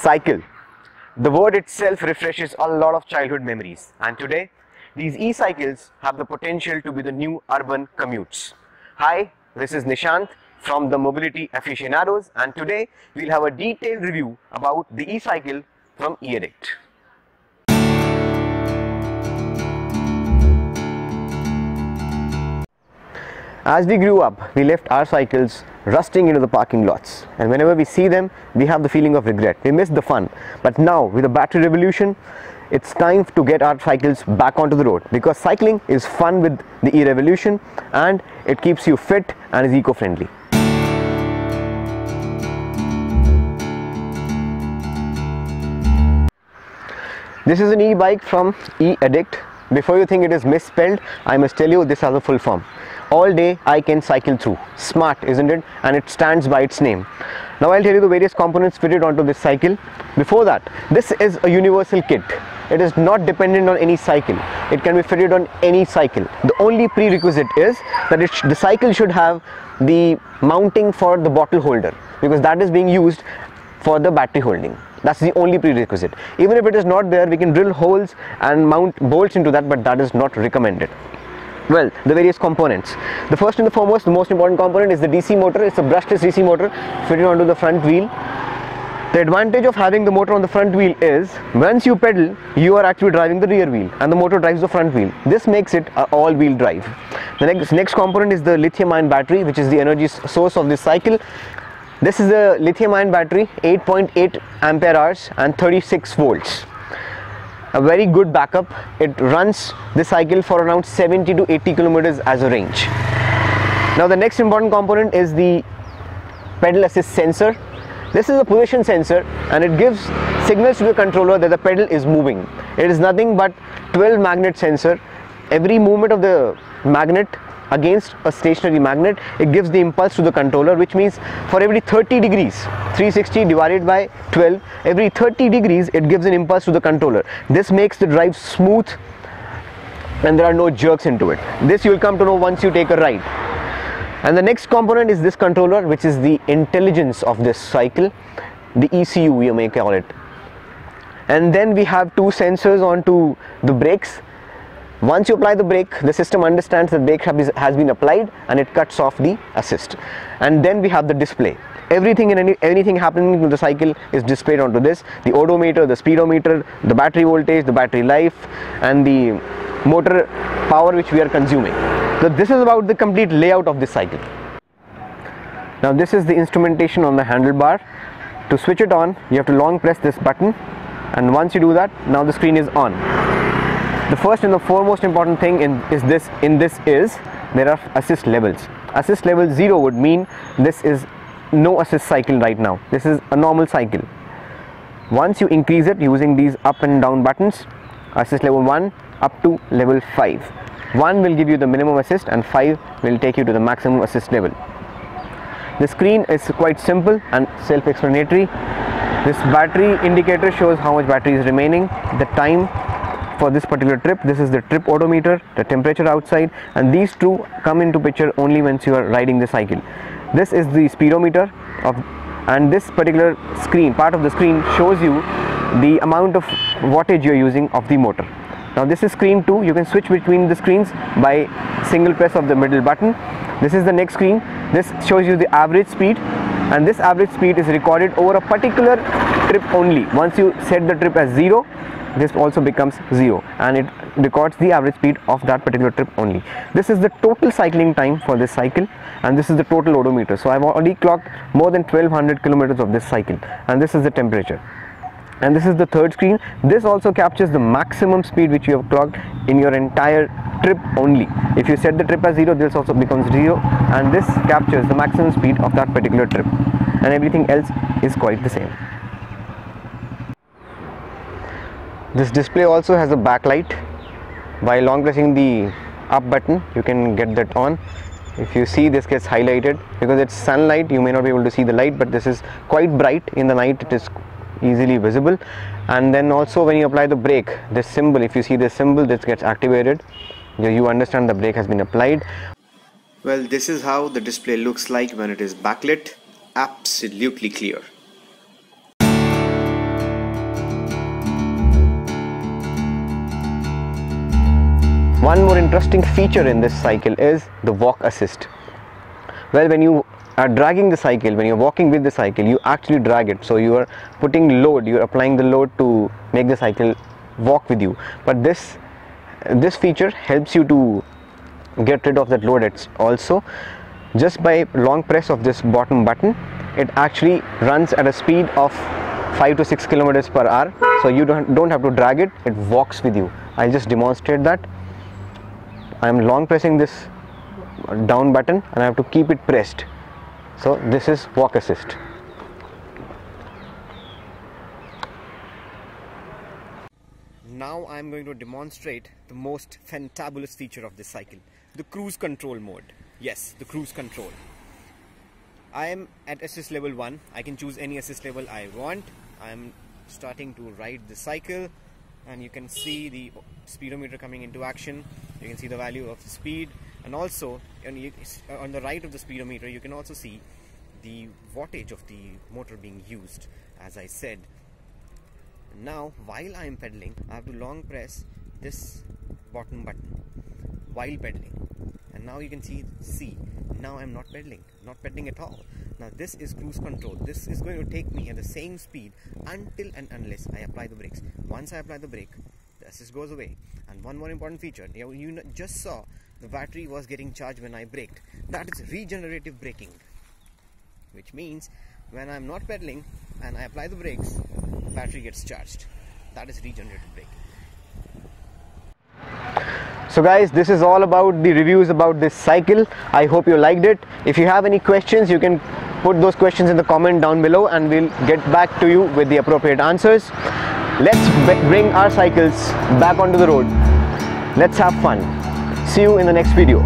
Cycle. The word itself refreshes a lot of childhood memories, and today these e-cycles have the potential to be the new urban commutes. Hi, this is Nishant from the Mobility Aficionados, and today we'll have a detailed review about the e-cycle from eAddict. As we grew up, we left our cycles rusting into the parking lots, and whenever we see them, we have the feeling of regret. We miss the fun. But now, with the battery revolution, it's time to get our cycles back onto the road, because cycling is fun with the e-revolution and it keeps you fit and is eco-friendly. This is an e-bike from eAddict. Before you think it is misspelled, I must tell you this has a full form. All day I can cycle through. Smart, isn't it? And it stands by its name. Now I'll tell you the various components fitted onto this cycle. Before that, this is a universal kit. It is not dependent on any cycle. It can be fitted on any cycle. The only prerequisite is that the cycle should have the mounting for the bottle holder, because that is being used for the battery holding. That's the only prerequisite. Even if it is not there, we can drill holes and mount bolts into that, but that is not recommended. Well, the various components. The first and the foremost, the most important component is the DC motor. It's a brushless DC motor fitted onto the front wheel. The advantage of having the motor on the front wheel is, once you pedal, you are actually driving the rear wheel and the motor drives the front wheel. This makes it an all-wheel drive. The next component is the lithium-ion battery, which is the energy source of this cycle. This is the lithium-ion battery, 8.8 ampere hours and 36 volts. A very good backup. It runs the cycle for around 70 to 80 kilometers as a range. Now the next important component is the pedal assist sensor. This is a position sensor and it gives signals to the controller that the pedal is moving. It is nothing but 12 magnet sensor. Every movement of the magnet against a stationary magnet, it gives the impulse to the controller, which means for every 30 degrees, 360 divided by 12, every 30 degrees it gives an impulse to the controller. This makes the drive smooth and there are no jerks into it. This you will come to know once you take a ride. And the next component is this controller, which is the intelligence of this cycle, the ECU you may call it. And then we have two sensors onto the brakes. Once you apply the brake, the system understands that brake has been applied and it cuts off the assist. And then we have the display. Everything and anything happening to the cycle is displayed onto this. The odometer, the speedometer, the battery voltage, the battery life, and the motor power which we are consuming. So this is about the complete layout of this cycle. Now this is the instrumentation on the handlebar. To switch it on, you have to long press this button, and once you do that, now the screen is on. The first and the foremost important thing in this is there are assist levels. Assist level 0 would mean this is no assist cycle right now. This is a normal cycle. Once you increase it using these up and down buttons, assist level 1 up to level 5. 1 will give you the minimum assist and 5 will take you to the maximum assist level. The screen is quite simple and self-explanatory. This battery indicator shows how much battery is remaining, the time for this particular trip. This is the trip odometer, the temperature outside, and these two come into picture only once you are riding the cycle. This is the speedometer and this particular screen, part of the screen, shows you the amount of wattage you are using of the motor. Now this is screen 2. You can switch between the screens by single press of the middle button. This is the next screen. This shows you the average speed, and this average speed is recorded over a particular trip only. Once you set the trip as 0, this also becomes 0 and it records the average speed of that particular trip only. This is the total cycling time for this cycle, and this is the total odometer. So I've already clocked more than 1200 kilometers of this cycle, and this is the temperature. And this is the third screen. This also captures the maximum speed which you have clocked in your entire trip only. If you set the trip as 0, this also becomes 0, and this captures the maximum speed of that particular trip, and everything else is quite the same. This display also has a backlight. By long pressing the up button, you can get that on. If you see, this gets highlighted because it's sunlight. You may not be able to see the light, but this is quite bright. In the night it is easily visible. And then also when you apply the brake, this symbol, if you see this symbol, this gets activated. You understand the brake has been applied. Well, this is how the display looks like when it is backlit. Absolutely clear. One more interesting feature in this cycle is the walk assist. Well, when you are dragging the cycle, when you're walking with the cycle, you actually drag it. So you are putting load, you're applying the load to make the cycle walk with you. But this feature helps you to get rid of that load. It's also just by long press of this bottom button, it actually runs at a speed of 5 to 6 kilometers per hour. So you don't have to drag it, it walks with you. I'll just demonstrate that. I'm long pressing this down button and I have to keep it pressed. So this is walk assist. Now I'm going to demonstrate the most fantabulous feature of this cycle, the cruise control mode. Yes, the cruise control. I am at assist level 1. I can choose any assist level I want. I'm starting to ride the cycle and you can see the speedometer coming into action. You can see the value of the speed, and also on the right of the speedometer you can also see the wattage of the motor being used. As I said, now while I am pedaling, I have to long press this bottom button while pedaling, and now you can see now I'm not pedaling at all. Now this is cruise control. This is going to take me at the same speed until and unless I apply the brakes. Once I apply the brake, the assist goes away. And one more important feature, you just saw the battery was getting charged when I braked. That is regenerative braking, which means when I'm not pedaling and I apply the brakes, the battery gets charged. That is regenerative braking. So guys, this is all about the reviews about this cycle. I hope you liked it. If you have any questions, you can put those questions in the comment down below and we'll get back to you with the appropriate answers. Let's bring our cycles back onto the road. Let's have fun. See you in the next video.